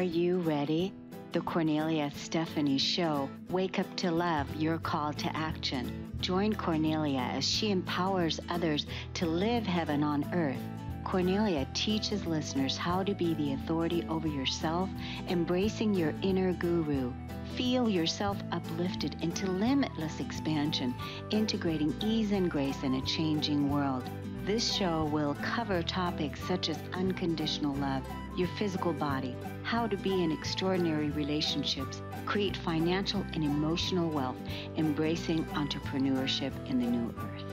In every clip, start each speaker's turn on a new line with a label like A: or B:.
A: you ready? The Kornelia Stephanie Show. Wake up to love, your call to action. Join Kornelia as she empowers others to live heaven on earth. Kornelia teaches listeners how to be the authority over yourself, embracing your inner guru. Feel yourself uplifted into limitless expansion, integrating ease and grace in a changing world. This show will cover topics such as unconditional love, your physical body, how to be in extraordinary relationships, create financial and emotional wealth, embracing entrepreneurship in the new earth.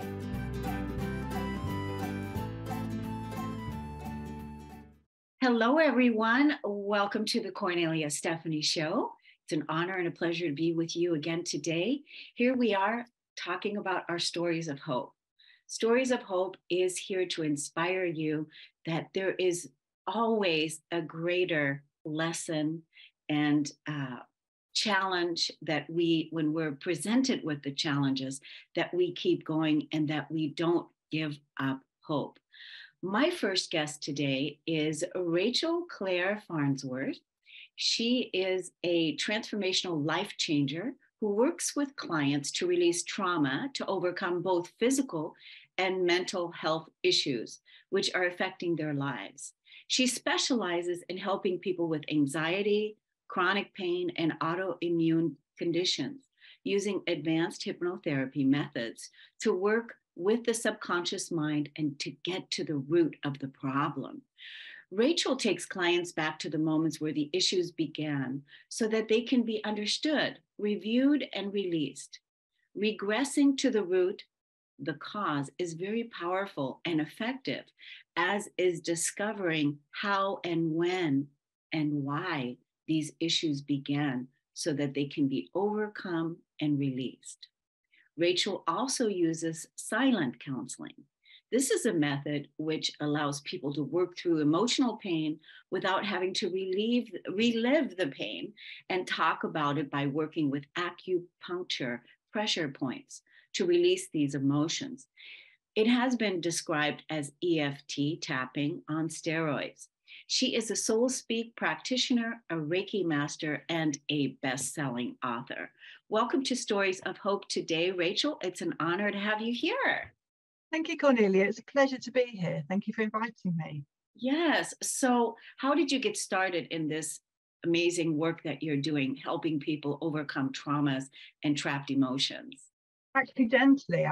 A: Hello, everyone. Welcome to the Kornelia Stephanie Show. It's an honor and a pleasure to be with you again today. Here we are talking about our stories of hope. Stories of Hope is here to inspire you that there is always a greater lesson and challenge that when we're presented with the challenges, that we keep going and that we don't give up hope. My first guest today is Rachel Claire Farnsworth. She is a transformational life changer who works with clients to release trauma to overcome both physical and mental health issues, which are affecting their lives. She specializes in helping people with anxiety, chronic pain, and autoimmune conditions using advanced hypnotherapy methods to work with the subconscious mind and to get to the root of the problem. Rachel takes clients back to the moments where the issues began so that they can be understood, reviewed, and released. Regressing to the root, the cause, is very powerful and effective, as is discovering how and when and why these issues began so that they can be overcome and released. Rachel also uses silent counseling. This is a method which allows people to work through emotional pain without having to relive the pain, and talk about it by working with acupuncture pressure points to release these emotions. It has been described as EFT tapping on steroids. She is a soul speak practitioner, a Reiki master, and a best-selling author. Welcome to Stories of Hope today, Rachel. It's an honor to have you here.
B: Thank you, Kornelia. It's a pleasure to be here. Thank you for inviting me.
A: Yes. So how did you get started in this amazing work that you're doing, helping people overcome traumas and trapped emotions?
B: Accidentally,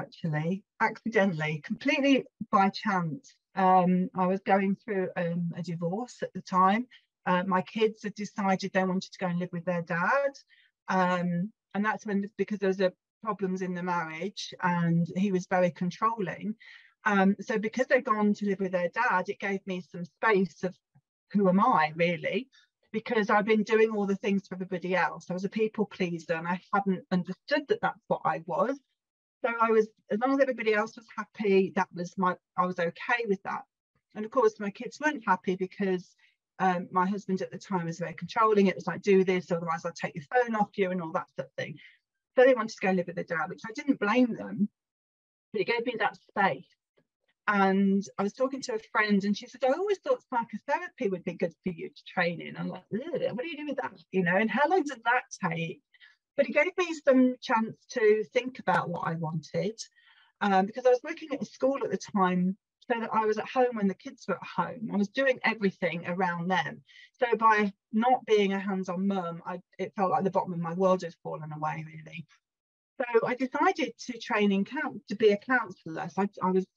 B: completely by chance. I was going through a divorce at the time. My kids had decided they wanted to go and live with their dad. And that's when, because there was problems in the marriage and he was very controlling. So because they'd gone to live with their dad, it gave me some space of who am I really? Because I've been doing all the things for everybody else. I was a people pleaser and I hadn't understood that that's what I was. So I was, as long as everybody else was happy, I was okay with that. And of course, my kids weren't happy because my husband at the time was very controlling. It was like, do this, otherwise I'll take your phone off you and all that sort of thing. So they wanted to go and live with their dad, which I didn't blame them, but it gave me that space. And I was talking to a friend and she said, I always thought psychotherapy would be good for you to train in. I'm like, what do you do with that? And how long does that take? But it gave me some chance to think about what I wanted, because I was working at a school at the time, so that I was at home when the kids were at home. I was doing everything around them. So by not being a hands-on mum, it felt like the bottom of my world had fallen away, really. So I decided to train to be a counsellor. So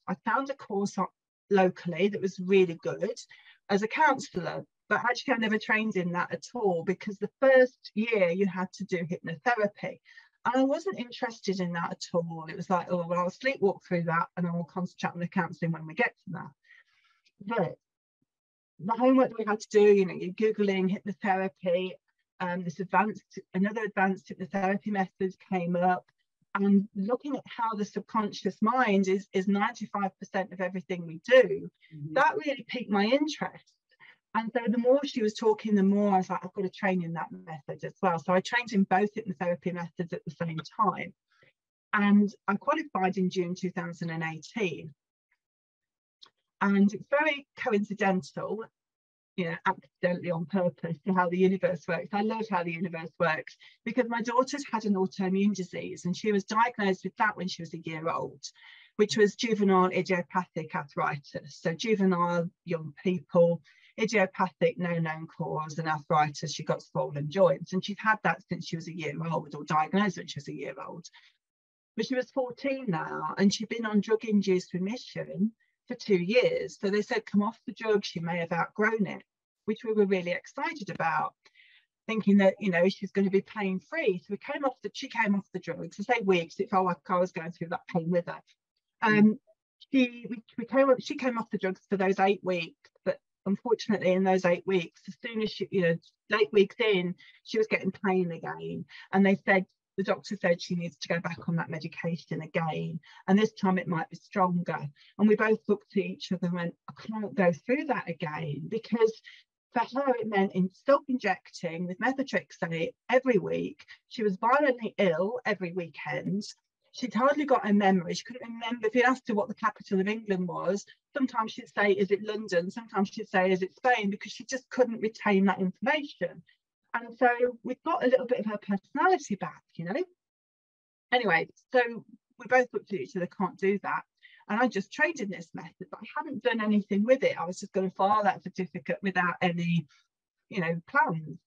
B: I found a course locally that was really good as a counsellor. But actually, I never trained in that at all, because the first year you had to do hypnotherapy. And I wasn't interested in that at all. It was like, oh, well, I'll sleepwalk through that and I'll concentrate on the counselling when we get to that. But the homework that we had to do, you're Googling hypnotherapy, another advanced hypnotherapy methods came up, and looking at how the subconscious mind is 95% of everything we do, that really piqued my interest. And so the more she was talking, the more I was like, I've got to train in that method as well. So I trained in both hypnotherapy methods at the same time. And I qualified in June 2018. And it's very coincidental. accidentally on purpose to how the universe works. I love how the universe works because my daughter's had an autoimmune disease and she was diagnosed with that when she was a year old, which was juvenile idiopathic arthritis. So juvenile young people, idiopathic, no known cause, and arthritis. She got swollen joints and she's had that since she was a year old, or diagnosed when she was a year old. But she was 14 now and she'd been on drug-induced remission for 2 years. So they said, come off the drug, she may have outgrown it, which we were really excited about, thinking that, she's going to be pain free. So she came off the drugs. I say weeks, it felt like I was going through that pain with her. She came off the drugs for those 8 weeks, but unfortunately in those 8 weeks, as soon as she, 8 weeks in, she was getting pain again. And the doctor said she needs to go back on that medication again, and this time it might be stronger. And we both looked at each other and went, I can't go through that again, because for her it meant self-injecting with methotrexate every week. She was violently ill every weekend. She'd hardly got her memory. She couldn't remember. If you asked her what the capital of England was, sometimes she'd say, is it London? Sometimes she'd say, is it Spain? Because she just couldn't retain that information. And so we've got a little bit of her personality back, Anyway, so we both looked at each other, can't do that. And I just trained in this method, but I hadn't done anything with it. I was just going to file that certificate without any, plans.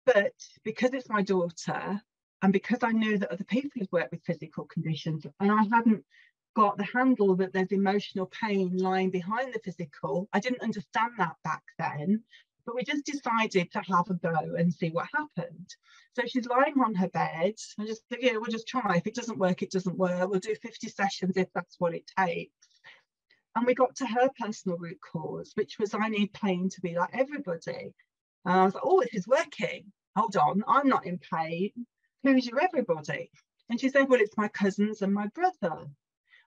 B: But because it's my daughter, and because I knew that other people had worked with physical conditions, and I hadn't got the handle that there's emotional pain lying behind the physical, I didn't understand that back then. But we just decided to have a go and see what happened. So she's lying on her bed. I just said, we'll just try. If it doesn't work, it doesn't work. We'll do 50 sessions if that's what it takes. And we got to her personal root cause, which was, I need pain to be like everybody. And I was like, oh, this is working. Hold on, I'm not in pain. Who's your everybody? And she said, well, it's my cousins and my brother.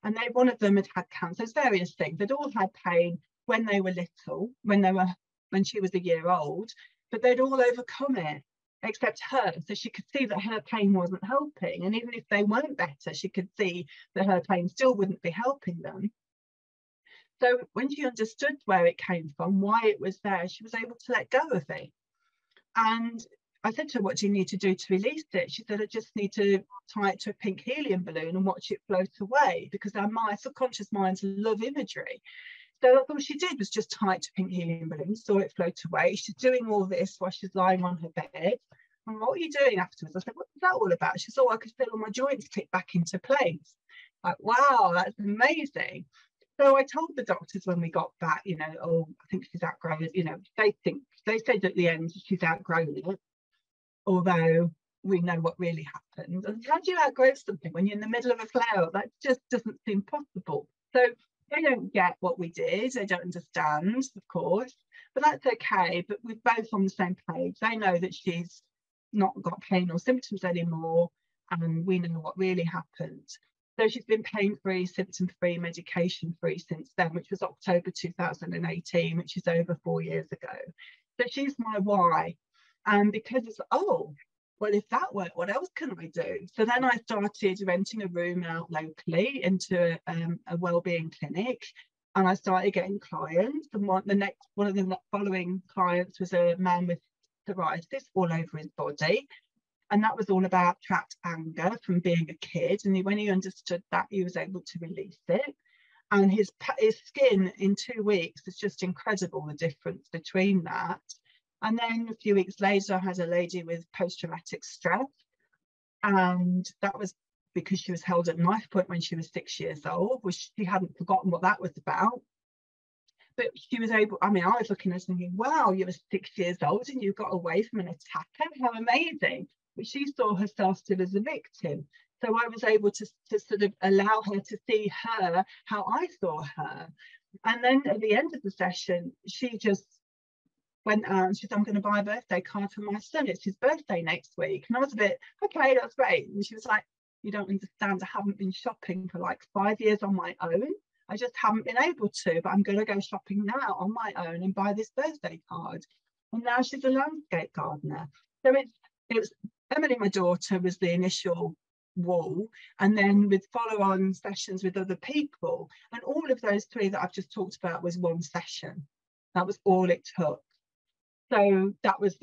B: And one of them had had cancer. There's various things. They'd all had pain when they were little, when she was a year old, but they'd all overcome it, except her. So she could see that her pain wasn't helping. And even if they weren't better, she could see that her pain still wouldn't be helping them. So when she understood where it came from, why it was there, she was able to let go of it. And I said to her, what do you need to do to release it? She said, I just need to tie it to a pink helium balloon and watch it float away, because our subconscious minds love imagery. So that's all she did, was just tie it to pink helium balloons, saw it float away. She's doing all this while she's lying on her bed. And what are you doing afterwards? I said, what was that all about? She said, I could feel all my joints click back into place. Like, wow, that's amazing. So I told the doctors when we got back, I think she's outgrown it. They said at the end she's outgrown it, although we know what really happened. And how do you outgrow something when you're in the middle of a flare-up? That just doesn't seem possible. So they don't get what we did. They don't understand, of course, but that's okay. But we're both on the same page. They know that she's not got pain or symptoms anymore, and we know what really happened. So she's been pain-free, symptom-free, medication-free since then, which was October 2018, which is over 4 years ago. So she's my why. And because it's, well, if that worked, what else can I do? So then I started renting a room out locally into a wellbeing clinic, and I started getting clients. And one of the following clients was a man with psoriasis all over his body, and that was all about trapped anger from being a kid. And when he understood that, he was able to release it. And his skin in 2 weeks was just incredible, the difference between that. And then a few weeks later, I had a lady with post-traumatic stress. And that was because she was held at knife point when she was 6 years old, which she hadn't forgotten what that was about. But she was able, I was looking at her thinking, wow, you were 6 years old and you got away from an attacker. How amazing. But she saw herself still as a victim. So I was able to sort of allow her to see her how I saw her. And then at the end of the session, she just went out and she said, I'm going to buy a birthday card for my son. It's his birthday next week. And I was a bit, okay, that's great. And she was like, you don't understand. I haven't been shopping for like 5 years on my own. I just haven't been able to, but I'm going to go shopping now on my own and buy this birthday card. And now she's a landscape gardener. So it was Emily, my daughter, was the initial wall, and then with follow-on sessions with other people. And all of those three that I've just talked about was one session. That was all it took. So that was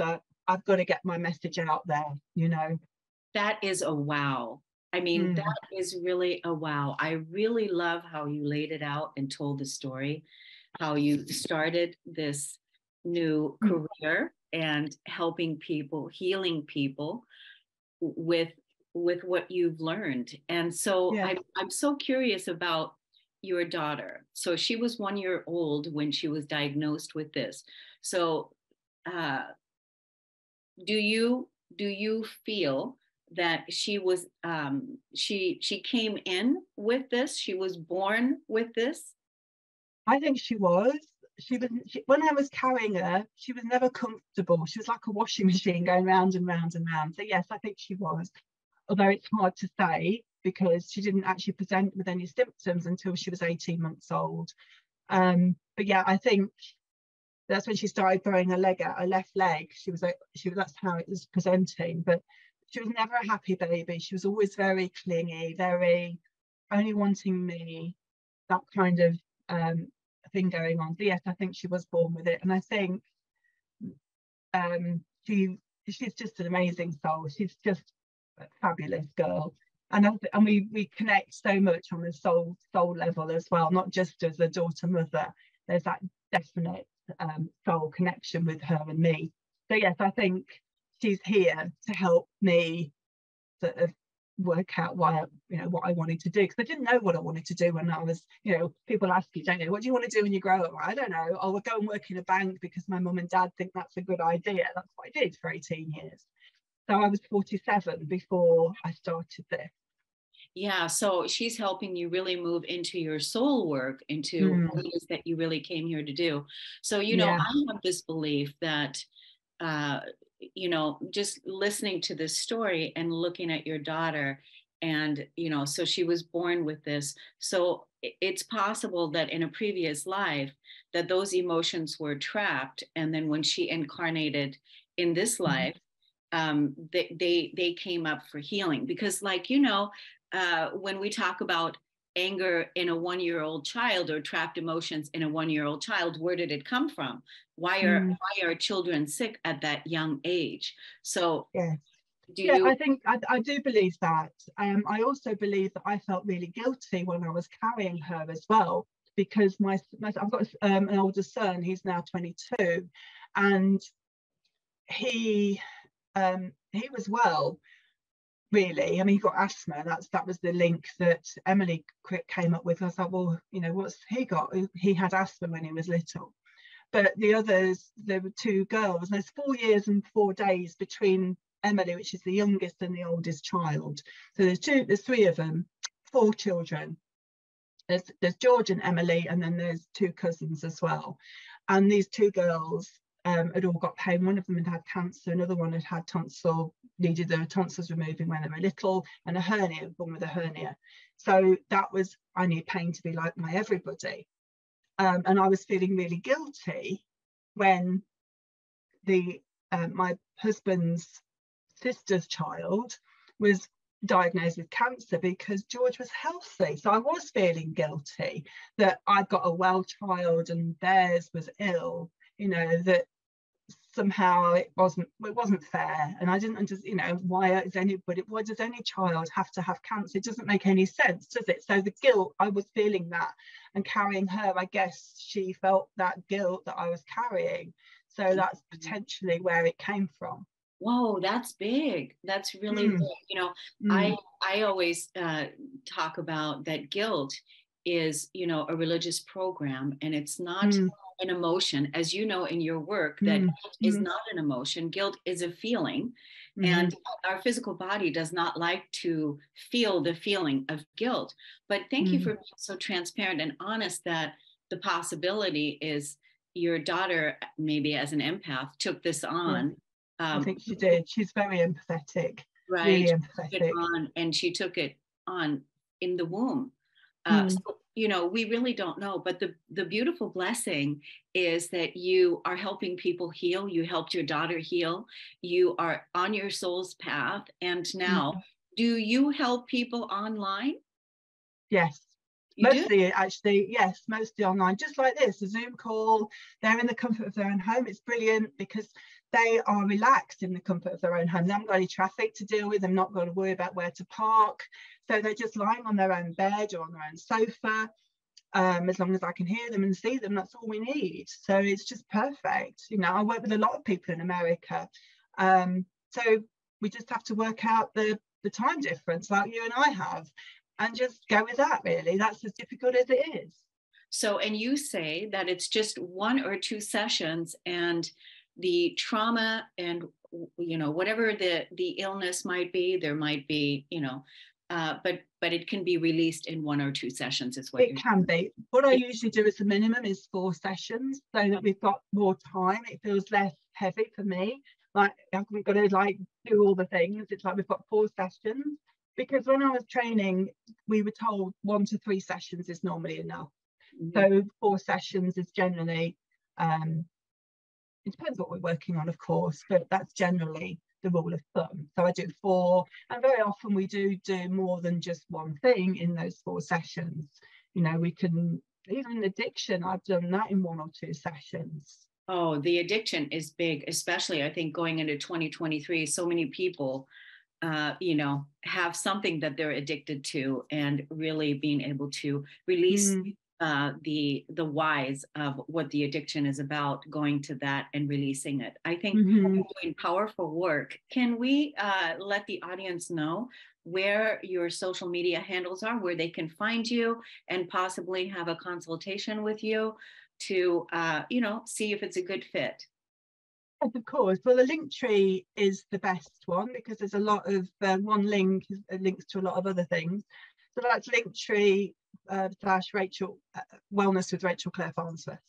B: I've got to get my message out there, you know.
A: That is a wow. I mean, that is really a wow. I really love how you laid it out and told the story, how you started this new career and helping people, healing people with what you've learned. And so
B: Yeah.
A: I'm so curious about your daughter. So she was 1 year old when she was diagnosed with this. So uh, do you feel that she was she came in with this, she was born with this?
B: I think she was. When I was carrying her, she was never comfortable. She was like a washing machine going round and round and round. So yes, I think she was. Although it's hard to say because she didn't actually present with any symptoms until she was 18 months old. But yeah, I think that's when she started throwing her leg out, her left leg. That's how it was presenting. But she was never a happy baby. She was always very clingy, very only wanting me, that kind of thing going on. So yes, I think she was born with it, and I think she's just an amazing soul. She's just a fabulous girl, and we connect so much on the soul level as well, not just as a daughter mother. There's that definite soul connection with her and me. So yes, I think she's here to help me sort of work out what I wanted to do, because I didn't know what I wanted to do when I was, people ask you, don't you, what do you want to do when you grow up? I don't know. I'll go and work in a bank because my mum and dad think that's a good idea. That's what I did for 18 years. So I was 47 before I started this.
A: Yeah, so she's helping you really move into your soul work, into what it is that you really came here to do. So,
B: Yeah.
A: I have this belief that just listening to this story and looking at your daughter, and so she was born with this, so it's possible that in a previous life that those emotions were trapped, and then when she incarnated in this life, they came up for healing. Because when we talk about anger in a 1-year-old child, or trapped emotions in a 1-year-old child, where did it come from? Why are children sick at that young age? So
B: yeah
A: do
B: yeah
A: you
B: I think I do believe that. I also believe that I felt really guilty when I was carrying her as well, because I've got an older son. He's now 22, and he was well, really. I mean, he got asthma. That was the link that Emily came up with. I was like, well, what's he got? He had asthma when he was little. But the others, there were two girls, and there's 4 years and 4 days between Emily, which is the youngest, and the oldest child. So there's three of them, 4 children. There's George and Emily, and then there's 2 cousins as well. And these 2 girls had all got pain. One of them had cancer, another one had needed their tonsils removing when they were little, and a hernia, born with a hernia. So I need pain to be like my everybody. And I was feeling really guilty when my husband's sister's child was diagnosed with cancer, because George was healthy. So I was feeling guilty that I'd got a well child and theirs was ill, that somehow it wasn't fair. And I didn't understand, why does any child have to have cancer? It doesn't make any sense, does it? So the guilt, I was feeling that, and carrying her, I guess she felt that guilt that I was carrying. So that's potentially where it came from.
A: Whoa, that's big. That's really big. I always talk about that guilt is, a religious program, and it's not an emotion. As you know, in your work, that guilt is not an emotion. Guilt is a feeling. And our physical body does not like to feel the feeling of guilt. But thank you for being so transparent and honest that the possibility is your daughter, maybe as an empath, took this on.
B: I think she did. She's very empathetic,
A: right?
B: Really empathetic.
A: And she took it on in the womb. So, we really don't know. But the beautiful blessing is that you are helping people heal. You helped your daughter heal. You are on your soul's path. And now, do you help people online?
B: Yes.
A: You do?
B: Mostly, actually, yes, mostly online, just like this, a Zoom call. They're in the comfort of their own home. It's brilliant because they are relaxed in the comfort of their own home. They haven't got any traffic to deal with. They've not got to worry about where to park. So they're just lying on their own bed or on their own sofa. As long as I can hear them and see them, that's all we need. So it's just perfect. You know, I work with a lot of people in America. So we just have to work out the time difference like you and I have, and just go with that, really. That's as difficult as it is.
A: So, and you say that it's just 1 or 2 sessions, and the trauma and, you know, whatever the illness might be, there might be, you know, but it can be released in 1 or 2 sessions is what
B: it can be. What I usually do as a minimum is 4 sessions, so that we've got more time. It feels less heavy for me. Like I haven't got to like do all the things. It's like we've got 4 sessions, because when I was training, we were told 1 to 3 sessions is normally enough. So 4 sessions is generally, it depends what we're working on, of course, but that's generally the rule of thumb. So I do 4, and very often we do more than just one thing in those 4 sessions. You know, we can, even addiction, I've done that in 1 or 2 sessions.
A: Oh, the addiction is big, especially I think going into 2023. So many people, you know, have something that they're addicted to, and really being able to release the whys of what the addiction is about, going to that and releasing it. I think doing powerful work. Can we let the audience know where your social media handles are, where they can find you and possibly have a consultation with you to, you know, see if it's a good fit?
B: Yes, of course. Well, the link tree is the best one, because there's a lot of one link links to a lot of other things. So that's Linktree / Rachel Wellness with Rachel Claire Farnsworth.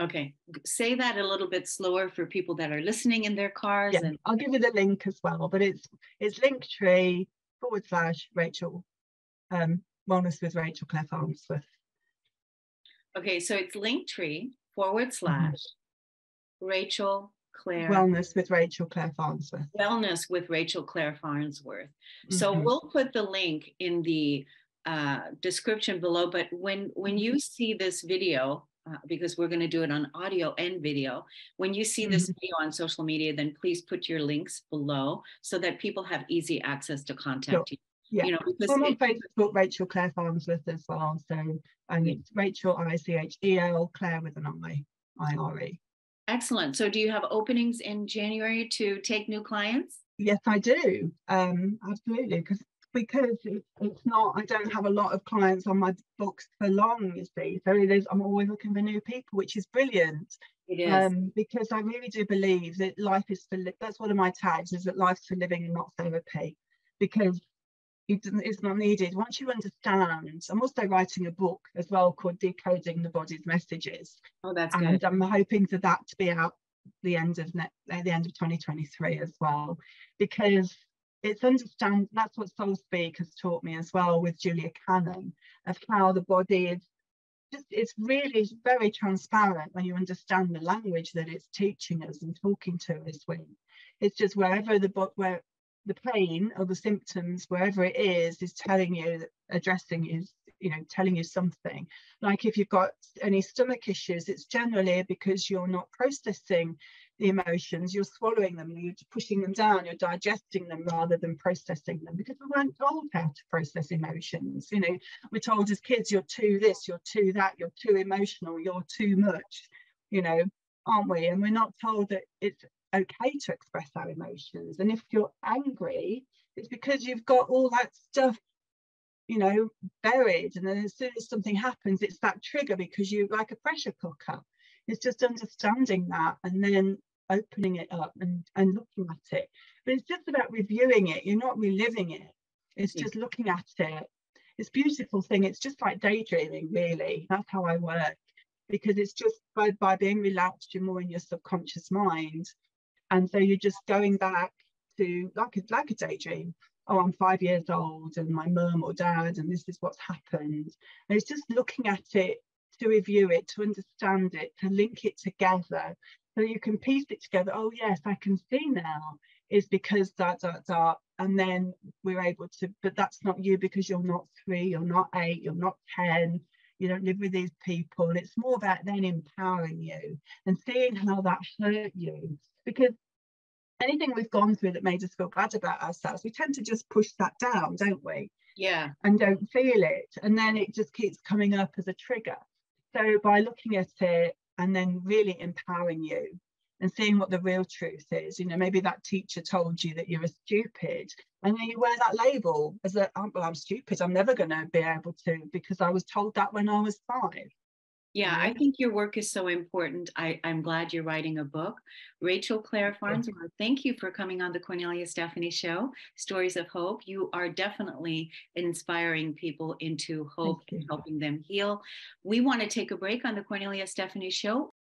A: Okay, say that a little bit slower for people that are listening in their cars.
B: Yeah, and I'll give you the link as well, but it's Linktree / Rachel Wellness with Rachel Claire Farnsworth.
A: Okay, so it's Linktree / Rachel Claire
B: Wellness with Rachel Claire Farnsworth.
A: Wellness with Rachel Claire Farnsworth. So we'll put the link in the description below. But when you see this video, because we're going to do it on audio and video, when you see this video on social media, then please put your links below so that people have easy access to contact you.
B: Yeah,
A: you know, because
B: I'm on Facebook, Rachel Claire Farnsworth as well. So, and it's Rachel ICHEL, Claire with an IRE.
A: Excellent. So do you have openings in January to take new clients?
B: Yes, I do. Absolutely. Because it's not, I don't have a lot of clients on my books for long, you see. So I'm always looking for new people, which is brilliant.
A: It is.
B: Because I really do believe that life is for, that's one of my tags, is that life's for living and not therapy. Because it's not needed. Once you understand, I'm also writing a book as well called Decoding the Body's Messages.
A: Oh, that's
B: good. And I'm hoping for that to be out the end of 2023 as well, because it's that's what Soul Speak has taught me as well with Julia Cannon, of how the body is just, it's really very transparent when you understand the language that it's teaching us and talking to us with. It's just where the pain or the symptoms, wherever it is telling you, addressing you, you know, telling you something. Like if you've got any stomach issues, it's generally because you're not processing the emotions, you're swallowing them, you're pushing them down, you're digesting them rather than processing them, because we weren't told how to process emotions. You know, we're told as kids, you're too this, you're too that, you're too emotional, you're too much, you know, aren't we? And we're not told that it's okay to express our emotions. And if you're angry, it's because you've got all that stuff, you know, buried, and then as soon as something happens, it's that trigger, because you like a pressure cooker. It's just understanding that and then opening it up and looking at it. But it's just about reviewing it. You're not reliving it. It's just looking at it. It's a beautiful thing. It's just like daydreaming, really. That's how I work, because it's just by being relaxed, you're more in your subconscious mind. And so you're just going back to like a daydream. Oh, I'm 5 years old and my mum or dad, and this is what's happened. And it's just looking at it, to review it, to understand it, to link it together, so you can piece it together. Oh yes, I can see now. is because and then we're able to, but that's not you, because you're not 3, you're not 8, you're not 10, you don't live with these people. And it's more about then empowering you and seeing how that hurt you, because anything we've gone through that made us feel bad about ourselves, we tend to just push that down, don't we?
A: Yeah.
B: And don't feel it, and then it just keeps coming up as a trigger. So by looking at it and then really empowering you and seeing what the real truth is, maybe that teacher told you that you're a stupid, and then you wear that label as well, I'm stupid, I'm never going to be able to, because I was told that when I was 5.
A: Yeah, I think your work is so important. I'm glad you're writing a book. Rachel Claire Farnsworth, thank you for coming on the Kornelia Stephanie Show, Stories of Hope. You are definitely inspiring people into hope and helping them heal. We want to take a break on the Kornelia Stephanie Show.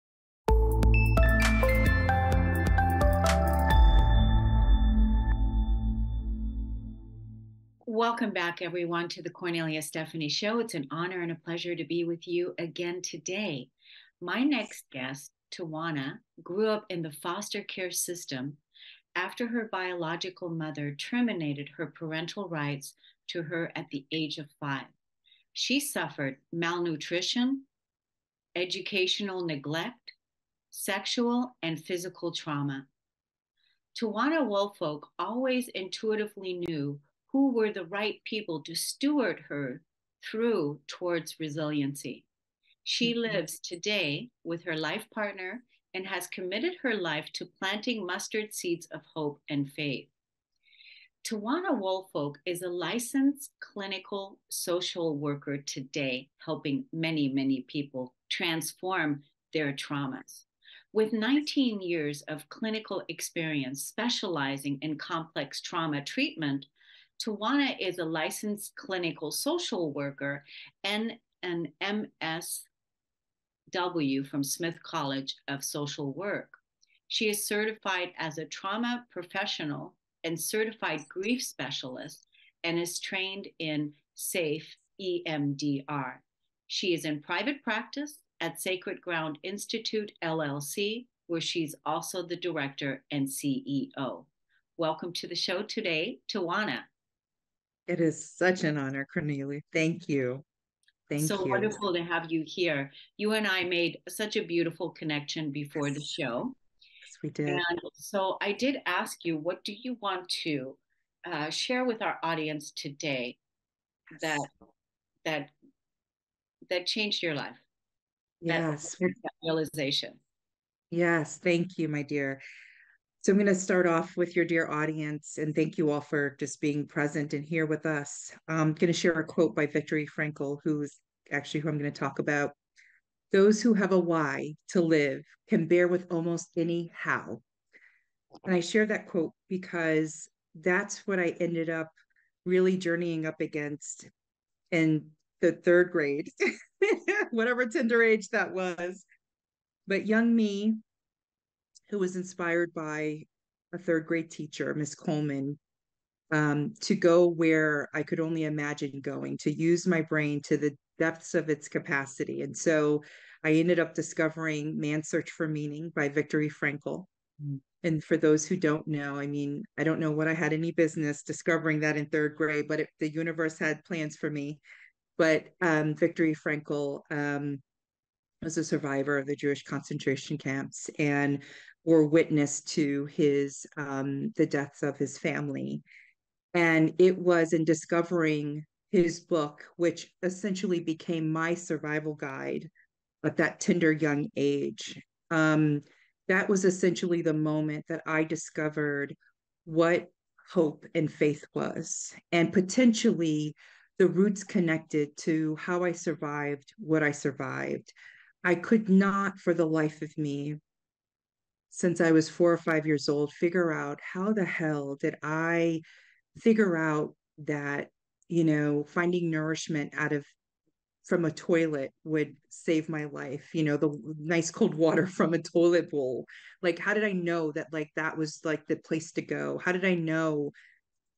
A: Welcome back, everyone, to the Kornelia Stephanie Show. It's an honor and a pleasure to be with you again today. My next guest, Tawanna, grew up in the foster care system after her biological mother terminated her parental rights to her at the age of 5. She suffered malnutrition, educational neglect, sexual and physical trauma. Tawanna Woolfolk always intuitively knew who were the right people to steward her through towards resiliency. She lives today with her life partner and has committed her life to planting mustard seeds of hope and faith. Tawanna Woolfolk is a licensed clinical social worker today, helping many, many people transform their traumas. With 19 years of clinical experience specializing in complex trauma treatment, Tawanna is a licensed clinical social worker and an MSW from Smith College of Social Work. She is certified as a trauma professional and certified grief specialist and is trained in SAFE EMDR. She is in private practice at Sacred Ground Institute, LLC, where she's also the director and CEO. Welcome to the show today, Tawanna.
C: It is such an honor, Kornelia. Thank you. Thank you.
A: Wonderful to have you here. You and I made such a beautiful connection before the show.
C: Yes, we did.
A: And so I did ask you, what do you want to share with our audience today that changed your life?
C: Yes.
A: That realization.
C: Yes. Thank you, my dear. So I'm going to start off with your dear audience, and thank you all for just being present and here with us. I'm going to share a quote by Viktor Frankl, who's actually who I'm going to talk about. Those who have a why to live can bear with almost any how. And I share that quote because that's what I ended up really journeying up against in the 3rd grade, whatever tender age that was. But young me, who was inspired by a 3rd grade teacher, Miss Coleman, to go where I could only imagine going, to use my brain to the depths of its capacity. And so I ended up discovering Man's Search for Meaning by Viktor Frankl. And for those who don't know, I mean, I don't know what I had any business discovering that in 3rd grade, but the universe had plans for me. But Viktor Frankl was a survivor of the Jewish concentration camps and bore witness to the deaths of his family. And it was in discovering his book, which essentially became my survival guide at that tender young age. That was essentially the moment that I discovered what hope and faith was, and potentially the roots connected to how I survived what I survived. I could not, for the life of me, since I was 4 or 5 years old, figure out how the hell did I figure out that, finding nourishment from a toilet would save my life, the nice cold water from a toilet bowl. Like, how did I know that, that was the place to go? How did I know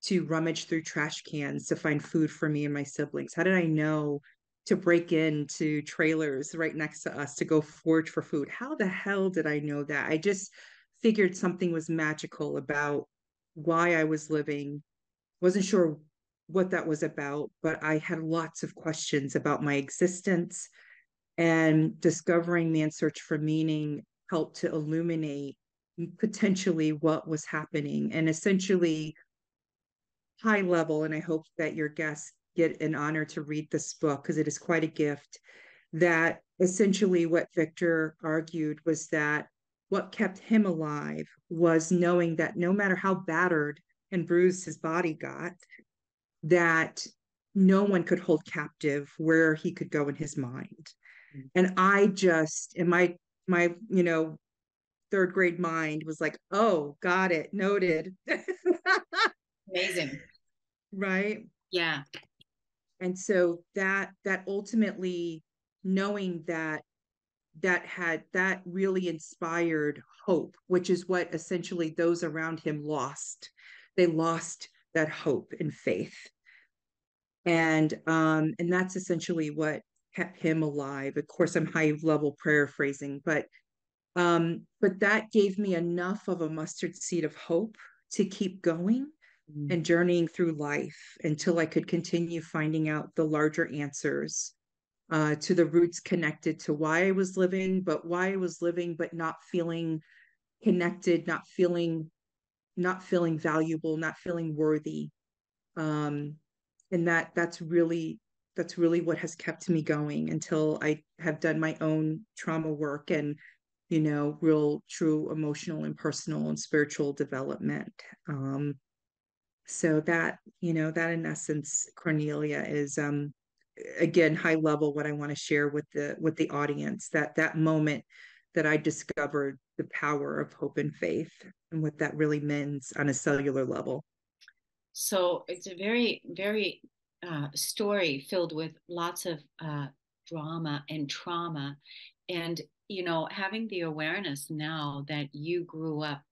C: to rummage through trash cans to find food for me and my siblings? How did I know to break into trailers right next to us to go forage for food? How the hell did I know that? I just figured something was magical about why I was living. Wasn't sure what that was about, but I had lots of questions about my existence, and discovering Man's Search for Meaning helped to illuminate potentially what was happening. And essentially, high level, and I hope that your guests get an honor to read this book because it is quite a gift, that essentially what Victor argued was that what kept him alive was knowing that no matter how battered and bruised his body got, that no one could hold captive where he could go in his mind. And I just, in my third grade mind was like, oh, got it, noted.
A: Amazing.
C: Right.
A: Yeah.
C: And so that ultimately, knowing that really inspired hope, which is what essentially those around him lost. They lost that hope and faith. And that's essentially what kept him alive. Of course, I'm high level paraphrasing, but that gave me enough of a mustard seed of hope to keep going and journeying through life until I could continue finding out the larger answers to the roots connected to why I was living, but not feeling connected, not feeling valuable, not feeling worthy. And that's really what has kept me going until I have done my own trauma work and real true emotional and personal and spiritual development. So that in essence, Kornelia, is again high level what I want to share with the audience, that moment that I discovered the power of hope and faith and what that really means on a cellular level.
A: So it's a very, very story filled with lots of drama and trauma. And, having the awareness now that you grew up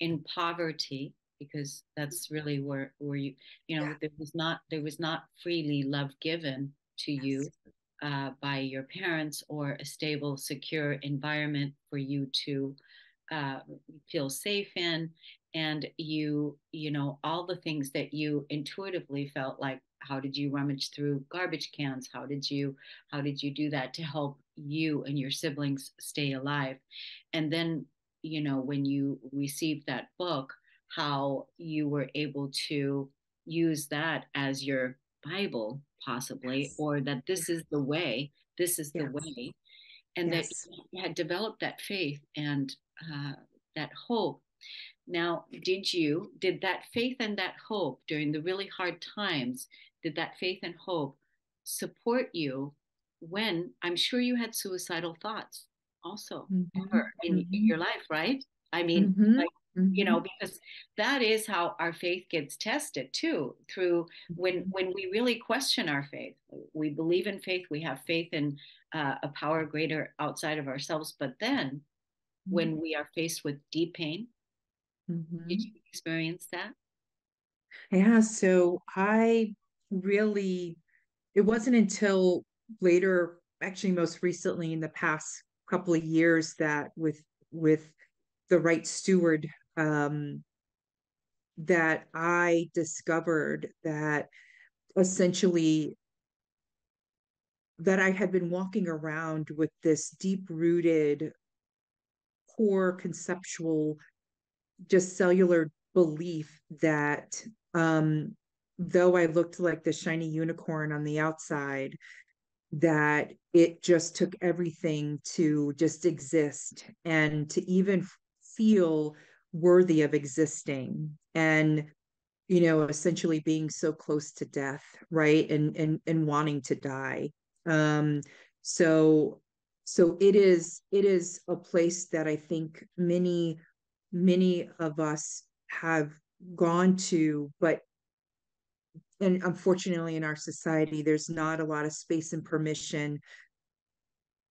A: in poverty, because that's really where you,
C: Yeah.
A: there was not freely love given to you by your parents, or a stable, secure environment for you to feel safe in. And all the things that you intuitively felt like, how did you rummage through garbage cans? How did you do that to help you and your siblings stay alive? And then, when you received that book, how you were able to use that as your Bible, possibly,
C: Yes.
A: or that this is the way,
C: Yes.
A: and that
C: Yes.
A: you had developed that faith and that hope. Now, did that faith and that hope during the really hard times, did that faith and hope support you when, I'm sure you had suicidal thoughts also ever in your life, right? I mean, like, because that is how our faith gets tested too, through when we really question our faith. We believe in faith, we have faith in a power greater outside of ourselves, but then when we are faced with deep pain, did you experience that?
C: Yeah, so it wasn't until later, actually most recently in the past couple of years, that with the right steward, that I discovered that essentially that I had been walking around with this deep-rooted core conceptual, just cellular belief that though I looked like the shiny unicorn on the outside, that it just took everything to just exist and to even feel worthy of existing. And essentially being so close to death, right? And wanting to die. So it is a place that I think many of us have gone to, and unfortunately in our society, there's not a lot of space and permission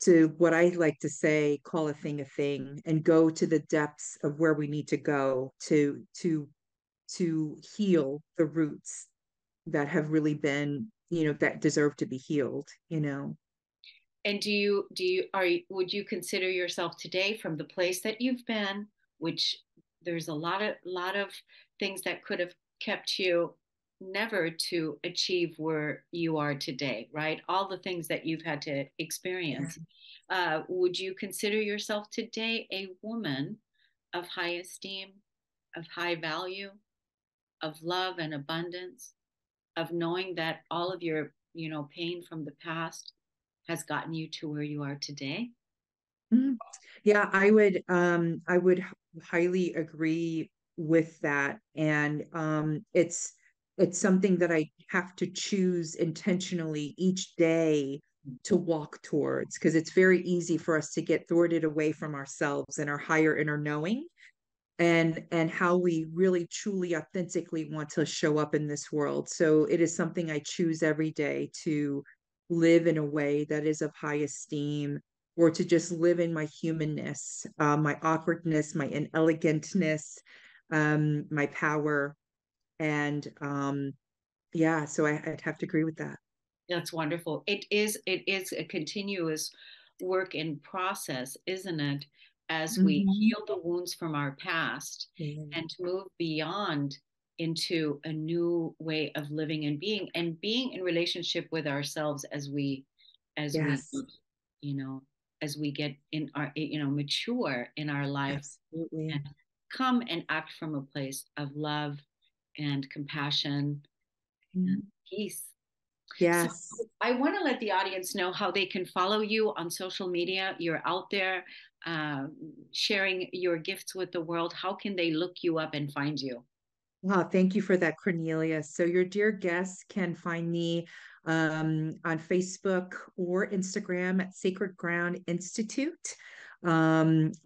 C: to, what I like to say, call a thing, and go to the depths of where we need to go to heal the roots that have really been, that deserve to be healed.
A: And would you consider yourself today, from the place that you've been, which there's a lot of things that could have kept you never to achieve where you are today, right? All the things that you've had to experience. Would you consider yourself today a woman of high esteem, of high value, of love and abundance, of knowing that all of your, pain from the past has gotten you to where you are today?
C: Mhm. Yeah, I would highly agree with that. And it's something that I have to choose intentionally each day to walk towards, because it's very easy for us to get thwarted away from ourselves and our higher inner knowing, and how we really truly authentically want to show up in this world. So it is something I choose every day to live in a way that is of high esteem, or to just live in my humanness, my awkwardness, my inelegantness, my power. And yeah, so I'd have to agree with that.
A: That's wonderful. It is a continuous work in process, isn't it? As we
C: Mhm.
A: heal the wounds from our past
C: Yeah.
A: and move beyond into a new way of living and being in relationship with ourselves as we
C: Yes,
A: you know as we get in our mature in our life
C: absolutely.
A: and come and act from a place of love and compassion and
C: Mhm.
A: peace. So
C: Yes.
A: I want to let the audience know how they can follow you on social media. You're out there uh, sharing your gifts with the world. How can they look you up and find you?
C: Wow, thank you for that, Cornelia. So your dear guests can find me on Facebook or Instagram at Sacred Ground Institute,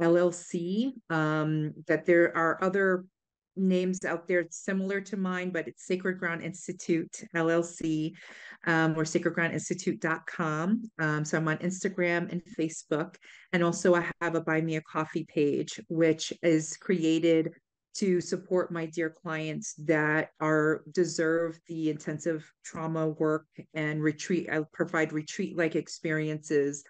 C: LLC. That there are other names out there similar to mine, but it's Sacred Ground Institute, LLC, or sacredgroundinstitute.com. So I'm on Instagram and Facebook. And also I have a Buy Me a Coffee page, which is created to support my dear clients that are deserve the intensive trauma work and retreat. I provide retreat-like experiences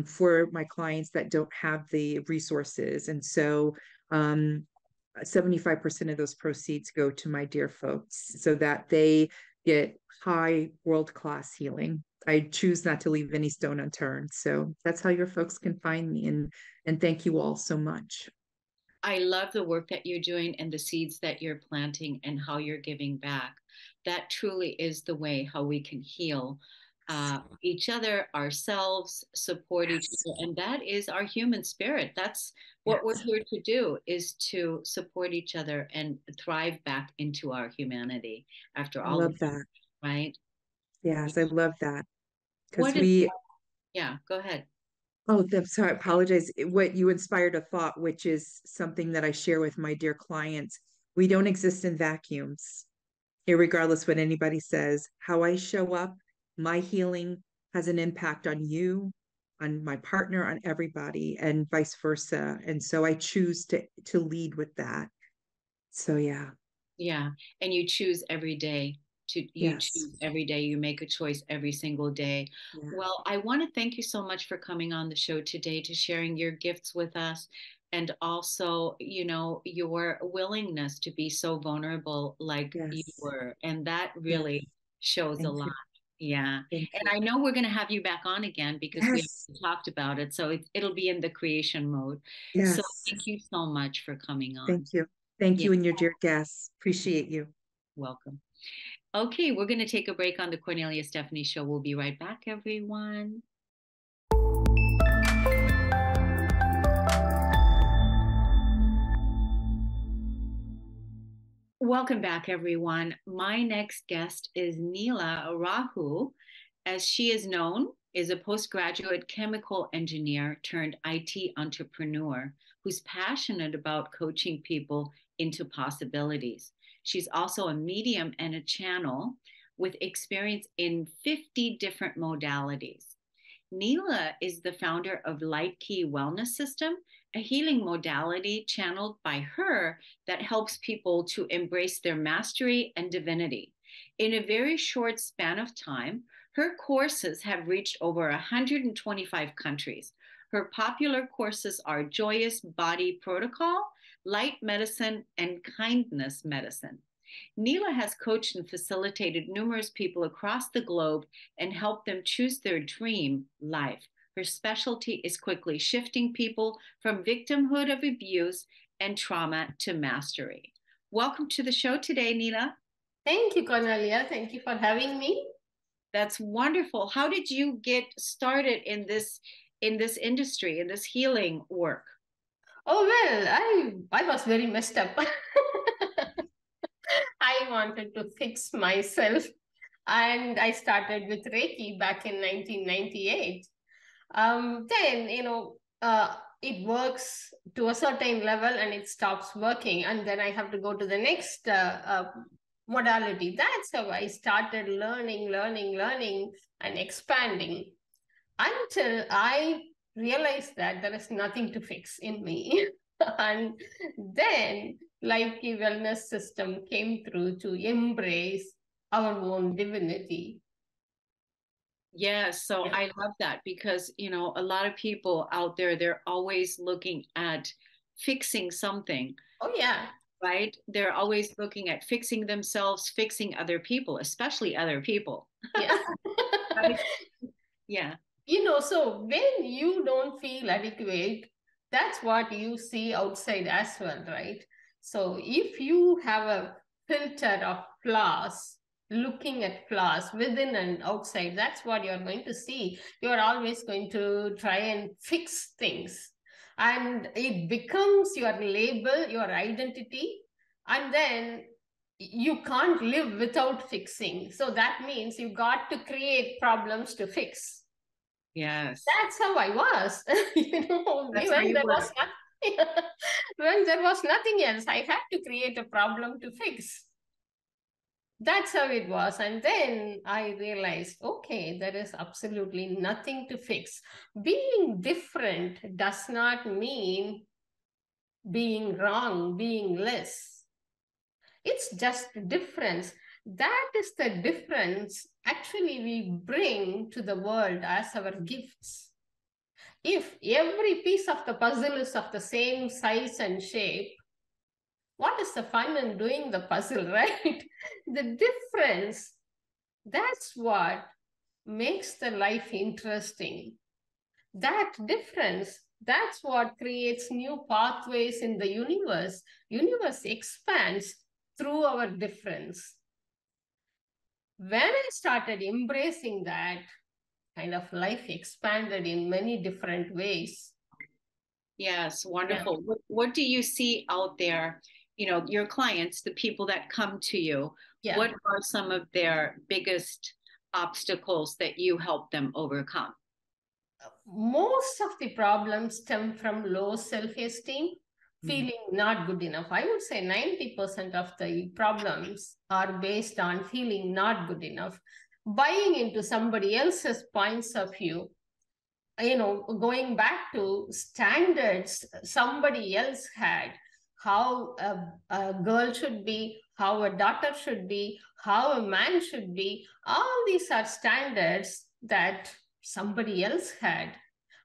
C: for my clients that don't have the resources. And so 75% of those proceeds go to my dear folks so that they get high world-class healing. I choose not to leave any stone unturned. So that's how your folks can find me. And thank you all so much.
A: I love the work that you're doing and the seeds that you're planting and how you're giving back. That truly is the way how we can heal each other, ourselves, support each
C: Yes.
A: other. And that is our human spirit. That's what we're
C: Yes.
A: here to do, is to support each other and thrive back into our humanity after
C: I
A: all of
C: love
A: it,
C: that.
A: right?
C: Yes, I love that. Because
A: What is,
C: we,
A: yeah, go ahead.
C: oh, I'm sorry, I apologize. What you inspired a thought, which is something that I share with my dear clients. We don't exist in vacuums, irregardless what anybody says. How I show up, my healing has an impact on you, on my partner, on everybody, and vice versa. And so I choose to lead with that. So yeah,
A: Yeah. And you choose every day you
C: yes,
A: choose every day. You make a choice every single day.
C: yeah,
A: Well, I want to thank you so much for coming on the show today to sharing your gifts with us and also, your willingness to be so vulnerable like you
C: yes,
A: were. And that
C: yes.
A: really shows a
C: Thank
A: lot.
C: you,
A: Yeah.
C: thank
A: And
C: you.
A: I know we're going to have you back on again because we
C: Yes,
A: talked about it. So it'll be in the creation mode. So
C: yes.
A: thank you so much for coming on.
C: Thank you. Thank
A: Yeah,
C: you and your dear guests. Appreciate you.
A: welcome. Okay, we're going to take a break on the Kornelia Stephanie Show. We'll be right back, everyone. Welcome back, everyone. My next guest is Neela Rahu, as she is known, is a postgraduate chemical engineer turned IT entrepreneur who's passionate about coaching people into possibilities. She's also a medium and a channel with experience in 50 different modalities. Neela is the founder of Light Key Wellness System, a healing modality channeled by her that helps people to embrace their mastery and divinity. In a very short span of time, her courses have reached over 125 countries. Her popular courses are Joyous Body Protocol, light medicine, and kindness medicine. Neela has coached and facilitated numerous people across the globe and helped them choose their dream life. Her specialty is quickly shifting people from victimhood of abuse and trauma to mastery. Welcome to the show today, Neela.
D: Thank you, Kornelia. Thank you for having me.
A: That's wonderful. How did you get started in this industry, in this healing work?
D: Oh, well, I was very messed up. I wanted to fix myself, and I started with Reiki back in 1998. Then, it works to a certain level and it stops working, and then I have to go to the next modality. That's how I started learning and expanding until I realized that there is nothing to fix in me. And then Life-Key Wellness System came through to embrace our own divinity.
A: Yes, so I love that because, a lot of people out there, they're always looking at fixing something.
D: Oh, yeah.
A: Right? They're always looking at fixing themselves, fixing other people, especially other people.
D: Yeah.
A: Yeah.
D: So when you don't feel adequate, that's what you see outside as well, right? So if you have a filter of flaws, looking at flaws within and outside, that's what you're going to see. You're always going to try and fix things. And it becomes your label, your identity, and then you can't live without fixing. So that means you got to create problems to fix.
A: Yes.
D: That's how I was. When there was nothing else, I had to create a problem to fix. That's how it was. And then I realized, okay, there is absolutely nothing to fix. Being different does not mean being wrong, being less. It's just difference. That is the difference actually we bring to the world as our gifts. If every piece of the puzzle is of the same size and shape, what is the fun in doing the puzzle, right? The difference, that's what makes the life interesting. That difference, that's what creates new pathways in the universe. Universe expands through our difference. When I started embracing that, kind of life expanded in many different ways.
A: Yes, wonderful. Yeah. What do you see out there? Your clients, the people that come to you, what are some of their biggest obstacles that you help them overcome?
D: Most of the problems stem from low self-esteem, feeling not good enough. I would say 90% of the problems are based on feeling not good enough, buying into somebody else's points of view, going back to standards somebody else had, how a girl should be, how a daughter should be, how a man should be. All these are standards that somebody else had.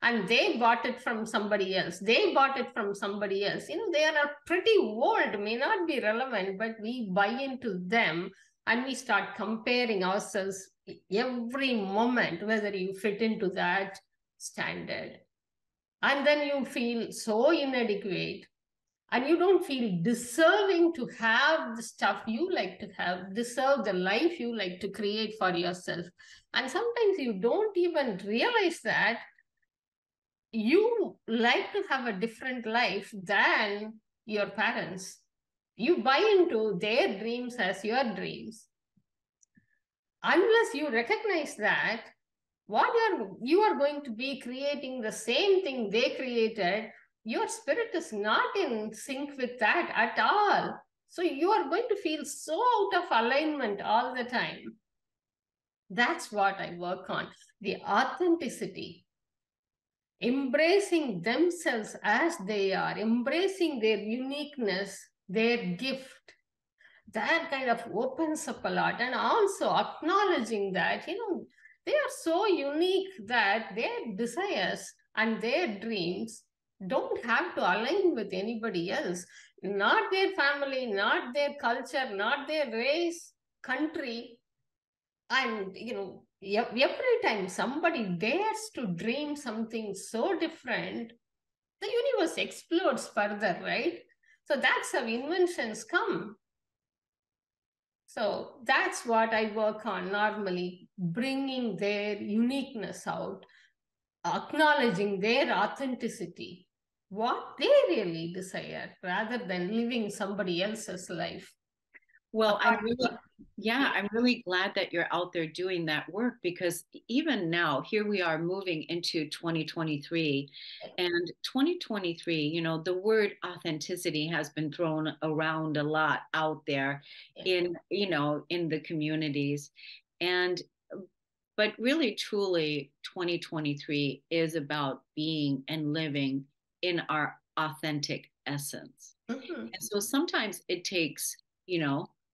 D: And they bought it from somebody else. They bought it from somebody else. They are pretty old, may not be relevant, but we buy into them and we start comparing ourselves every moment, whether you fit into that standard. And then you feel so inadequate and you don't feel deserving to have the stuff you like to have, deserve the life you like to create for yourself. And sometimes you don't even realize that you like to have a different life than your parents. You buy into their dreams as your dreams. Unless you recognize that, you are going to be creating the same thing they created, your spirit is not in sync with that at all. So you are going to feel so out of alignment all the time. That's what I work on, the authenticity. Embracing themselves as they are, embracing their uniqueness, their gift. That kind of opens up a lot. And also acknowledging that, they are so unique that their desires and their dreams don't have to align with anybody else, not their family, not their culture, not their race, country. And, every time somebody dares to dream something so different, the universe explodes further, right? So that's how inventions come. So that's what I work on normally, bringing their uniqueness out, acknowledging their authenticity, what they really desire, rather than living somebody else's life.
A: Well, I'm really glad that you're out there doing that work, because even now, here we are moving into 2023, and 2023, the word authenticity has been thrown around a lot out there in the communities. But really, truly, 2023 is about being and living in our authentic essence.
D: Mm-hmm.
A: And so sometimes it takes,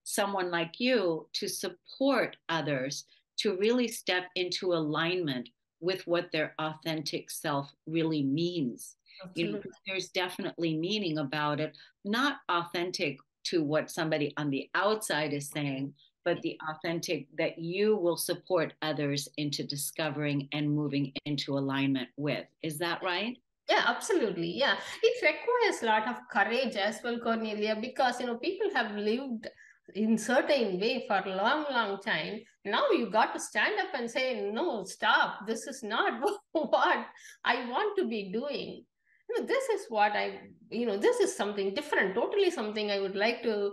A: someone like you to support others to really step into alignment with what their authentic self really means. There's definitely meaning about it, not authentic to what somebody on the outside is saying, but the authentic that you will support others into discovering and moving into alignment with. Is that right?
D: Yeah, absolutely. Yeah. It requires a lot of courage as well, Cornelia, because, people have lived in certain way for a long, long time. Now you got to stand up and say, no, stop. This is not what I want to be doing. This is what this is something different, totally something I would like to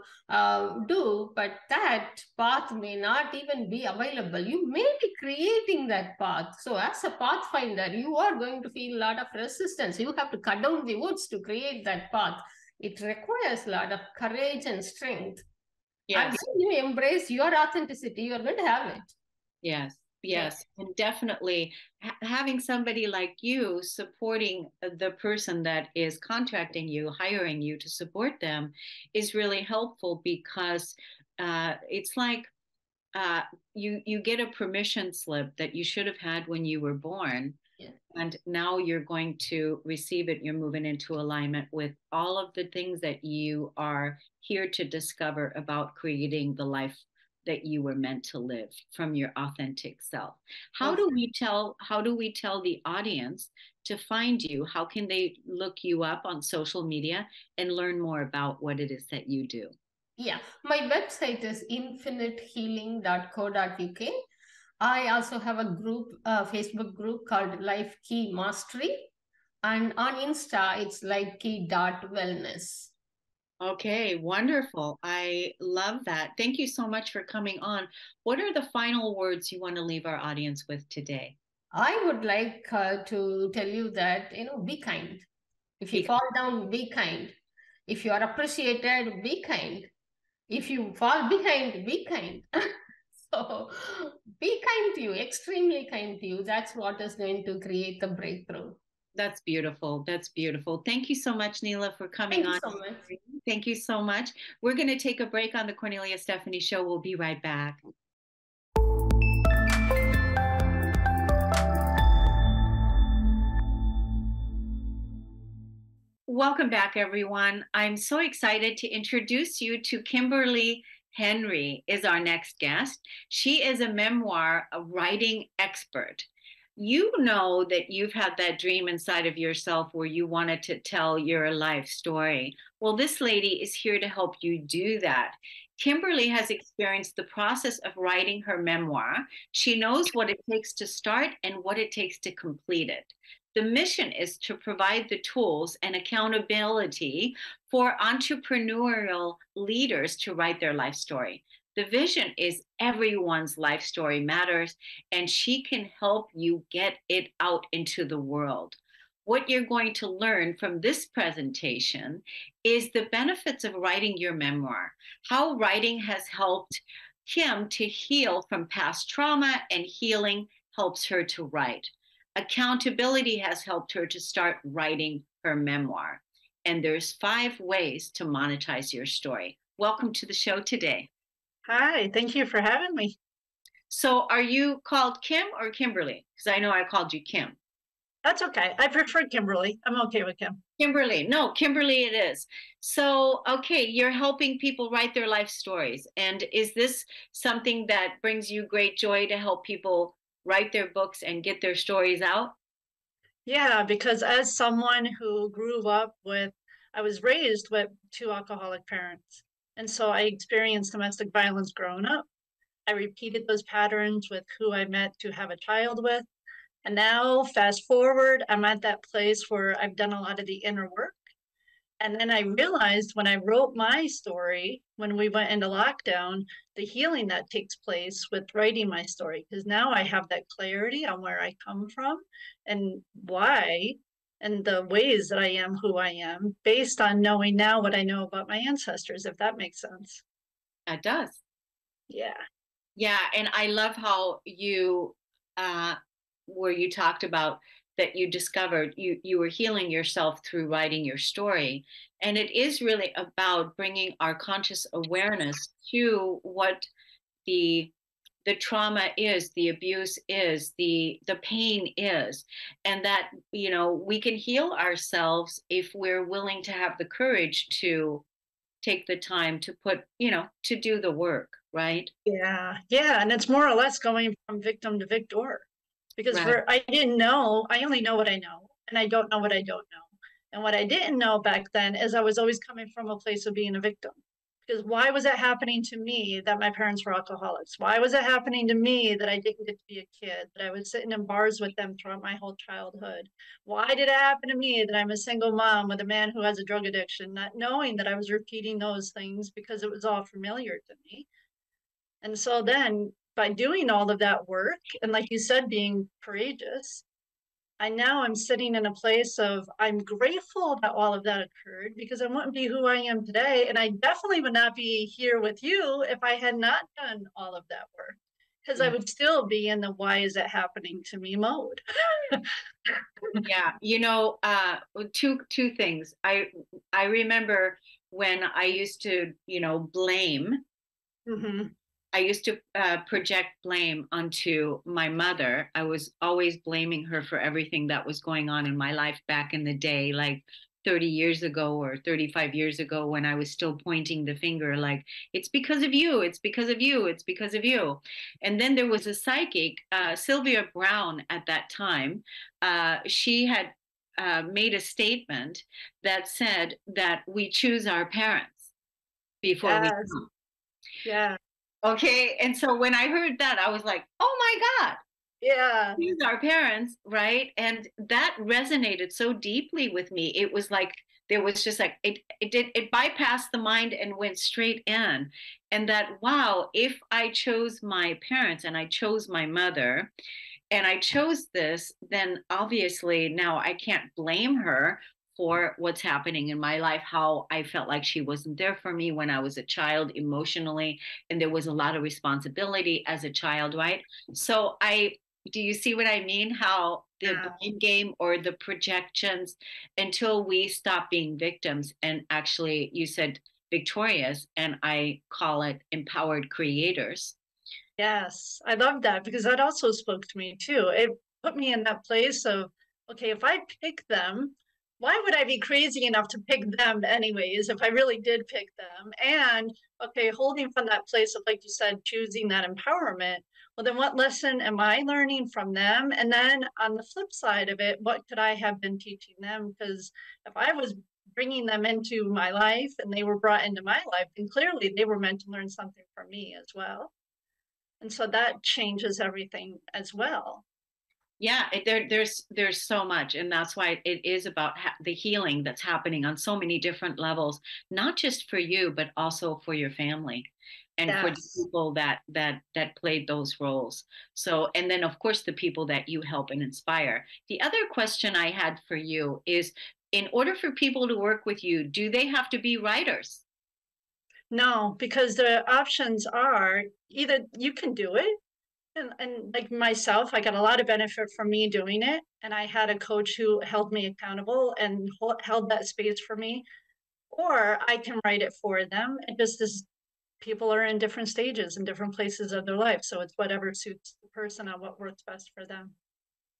D: do, but that path may not even be available. You may be creating that path. So as a pathfinder, you are going to feel a lot of resistance. You have to cut down the woods to create that path. It requires a lot of courage and strength. Yes. And when you embrace your authenticity, you are going to have it.
A: Yes. Yes, and definitely having somebody like you supporting the person that is contracting you, hiring you to support them, is really helpful, because it's like you get a permission slip that you should have had when you were born.
D: Yeah.
A: And now you're going to receive it. You're moving into alignment with all of the things that you are here to discover about creating the life that you were meant to live from your authentic self. How do we tell the audience to find you? How can they look you up on social media and learn more about what it is that you do?
D: Yeah, my website is infinitehealing.co.uk. I also have a group, Facebook group called Life Key Mastery. And on Insta, it's lifekey.wellness.
A: Okay, wonderful. I love that. Thank you so much for coming on. What are the final words you want to leave our audience with today?
D: I would like to tell you that, be kind. If you fall down, be kind. If you are appreciated, be kind. If you fall behind, be kind. So be kind to you, extremely kind to you. That's what is going to create the breakthrough.
A: That's beautiful. That's beautiful. Thank you so much, Neela, for coming on.
D: Thank you so much.
A: Thank you so much. We're going to take a break on the Kornelia Stephanie Show. We'll be right back. Welcome back, everyone. I'm so excited to introduce you to Kimberly Henry is our next guest. She is a memoir writing expert. You know that you've had that dream inside of yourself where you wanted to tell your life story. Well, this lady is here to help you do that. Kimberly has experienced the process of writing her memoir. She knows what it takes to start and what it takes to complete it. The mission is to provide the tools and accountability for entrepreneurial leaders to write their life story. The vision is everyone's life story matters, and she can help you get it out into the world. What you're going to learn from this presentation is the benefits of writing your memoir, how writing has helped Kim to heal from past trauma, and healing helps her to write. Accountability has helped her to start writing her memoir. And there's 5 ways to monetize your story. Welcome to the show today.
E: Hi, thank you for having me.
A: So are you called Kim or Kimberly? Because I know I called you Kim.
E: That's okay. I prefer Kimberly. I'm okay with Kim.
A: Kimberly. No, Kimberly it is. So, okay, you're helping people write their life stories. And is this something that brings you great joy to help people write their books and get their stories out?
E: Yeah, because as someone who grew up with, I was raised with two alcoholic parents. And so I experienced domestic violence growing up. I repeated those patterns with who I met to have a child with. And now, fast forward, I'm at that place where I've done a lot of the inner work. And then I realized when I wrote my story, when we went into lockdown, the healing that takes place with writing my story, because now I have that clarity on where I come from and why, and the ways that I am who I am, based on knowing now what I know about my ancestors, if that makes sense.
A: It does.
E: Yeah.
A: Yeah, and I love how you where you talked about that you discovered you were healing yourself through writing your story. And it is really about bringing our conscious awareness to what the the trauma is, the abuse is, the pain is, and that we can heal ourselves if we're willing to have the courage to take the time to put to do the work, right?
E: Yeah. Yeah. And it's more or less going from victim to victor. Because
A: Right.
E: I didn't know, I only know what I know, and I don't know what I don't know. And what I didn't know back then is I was always coming from a place of being a victim. Because why was it happening to me that my parents were alcoholics? Why was it happening to me that I didn't get to be a kid, that I was sitting in bars with them throughout my whole childhood? Why did it happen to me that I'm a single mom with a man who has a drug addiction, not knowing that I was repeating those things because it was all familiar to me? And so then by doing all of that work, and like you said, being courageous, I now am sitting in a place of I'm grateful that all of that occurred because I wouldn't be who I am today. And I definitely would not be here with you if I had not done all of that work. Because I would still be in the why is it happening to me mode.
A: Yeah, two things. I remember when I used to, blame.
E: Mm-hmm.
A: I used to project blame onto my mother. I was always blaming her for everything that was going on in my life back in the day, like 30 years ago or 35 years ago, when I was still pointing the finger, like, it's because of you, it's because of you, it's because of you. And then there was a psychic, Sylvia Brown, at that time. She had made a statement that said that we choose our parents before we
E: Yes.
A: come.
E: Yeah.
A: Okay. And so when I heard that, I was like, oh my God,
E: Yeah.
A: these are our parents, right? And that resonated so deeply with me. It was like there was just like it bypassed the mind and went straight in. And that, wow, if I chose my parents and I chose my mother and I chose this, then obviously now I can't blame her for what's happening in my life, how I felt like she wasn't there for me when I was a child emotionally, and there was a lot of responsibility as a child, right? So do you see what I mean? How the blame game or the projections, until we stop being victims and actually, you said victorious, and I call it empowered creators.
E: Yes, I love that because that also spoke to me too. It put me in that place of, okay, if I pick them, why would I be crazy enough to pick them anyways if I really did pick them? And okay, holding from that place of, like you said, choosing that empowerment, well, then what lesson am I learning from them? And then on the flip side of it, what could I have been teaching them? Because if I was bringing them into my life and they were brought into my life, then clearly they were meant to learn something from me as well. And so that changes everything as well.
A: Yeah, there's so much, and that's why it is about the healing that's happening on so many different levels, not just for you, but also for your family, and for the
E: Yes.
A: people that played those roles. So, and then of course the people that you help and inspire. The other question I had for you is, in order for people to work with you, do they have to be writers?
E: No, because the options are either you can do it, and like myself, I got a lot of benefit from me doing it. And I had a coach who held me accountable and held that space for me, or I can write it for them. It just is people are in different stages and different places of their life. So it's whatever suits the person on what works best for them.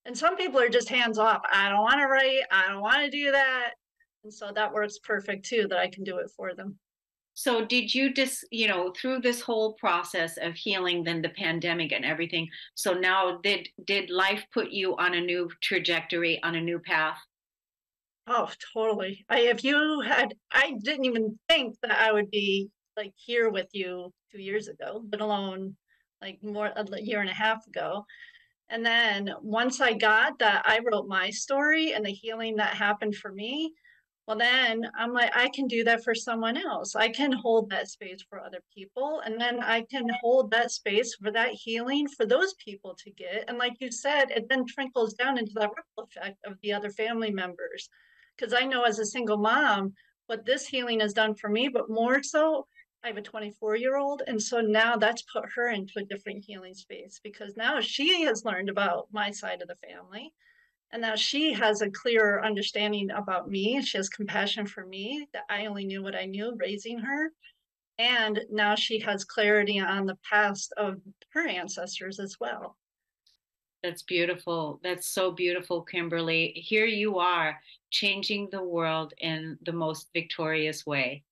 E: And some people are just hands off. I don't want to write. I don't want to do that. And so that works perfect too, that I can do it for them.
A: So did you just, through this whole process of healing, then the pandemic and everything, so now did life put you on a new trajectory, on a new path?
E: Oh, totally. I didn't even think that I would be like here with you 2 years ago, let alone like a year and a half ago. And then once I got that, I wrote my story and the healing that happened for me. Well, then I'm like, I can do that for someone else. I can hold that space for other people. And then I can hold that space for that healing for those people to get. And like you said, it then trickles down into that ripple effect of the other family members. Because I know as a single mom, what this healing has done for me, but more so, I have a 24-year-old. And so now that's put her into a different healing space because now she has learned about my side of the family. And now she has a clearer understanding about me. She has compassion for me that I only knew what I knew raising her. And now she has clarity on the past of her ancestors as well.
A: That's beautiful. That's so beautiful, Kimberly. Here you are changing the world in the most victorious way.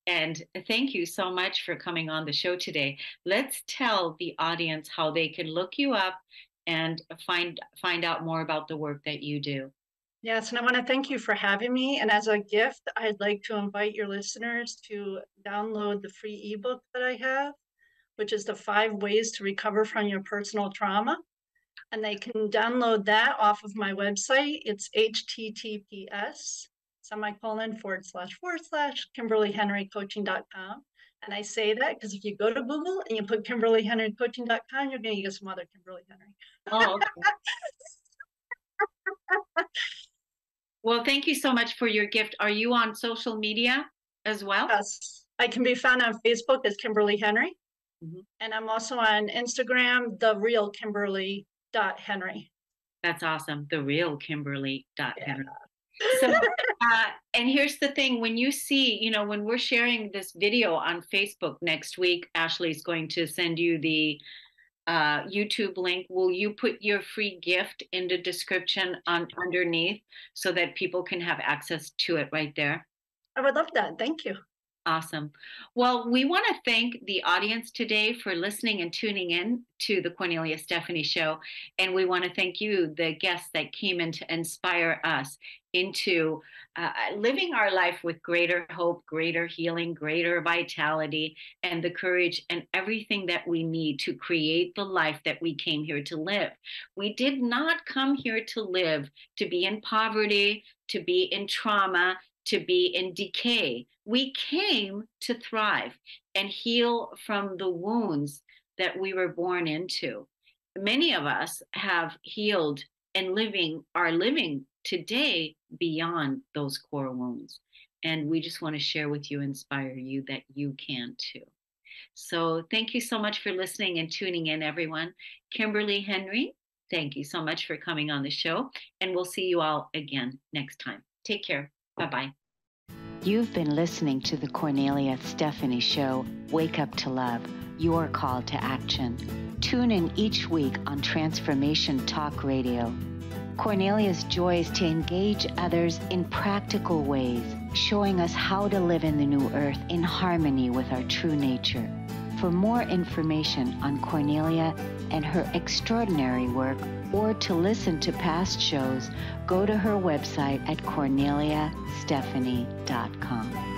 A: And thank you so much for coming on the show today. Let's tell the audience how they can look you up and find out more about the work that you do.
E: Yes, and I want to thank you for having me. And as a gift, I'd like to invite your listeners to download the free ebook that I have, which is the 5 ways to recover from your personal trauma. And they can download that off of my website. It's https://KimberlyHenryCoaching.com. And I say that because if you go to Google and you put KimberlyHenryCoaching.com, you're going to get some other Kimberly Henry.
A: Oh, okay. Well, thank you so much for your gift. Are you on social media as well?
E: Yes, I can be found on Facebook as Kimberly Henry.
A: Mm-hmm.
E: And I'm also on Instagram, the real Kimberly.Henry.
A: That's awesome. The real Kimberly.Henry. Yeah. So, and here's the thing, when you see, when we're sharing this video on Facebook next week, Ashley's going to send you the YouTube link. Will you put your free gift in the description underneath so that people can have access to it right there?
E: I would love that. Thank you.
A: Awesome. Well, we want to thank the audience today for listening and tuning in to the Kornelia Stephanie Show. And we want to thank you, the guests that came in to inspire us into living our life with greater hope, greater healing, greater vitality, and the courage and everything that we need to create the life that we came here to live. We did not come here to live to be in poverty, to be in trauma, to be in decay. We came to thrive and heal from the wounds that we were born into. Many of us have healed and are living today beyond those core wounds. And we just want to share with you, inspire you that you can too. So thank you so much for listening and tuning in, everyone. Kimberly Henry, thank you so much for coming on the show. And we'll see you all again next time. Take care. Bye-bye.
F: You've been listening to the Kornelia Stephanie Show, Wake Up to Love, your call to action. Tune in each week on Transformation Talk Radio. Kornelia's joy is to engage others in practical ways, showing us how to live in the new earth in harmony with our true nature. For more information on Kornelia and her extraordinary work, or to listen to past shows, go to her website at KorneliaStephanie.com.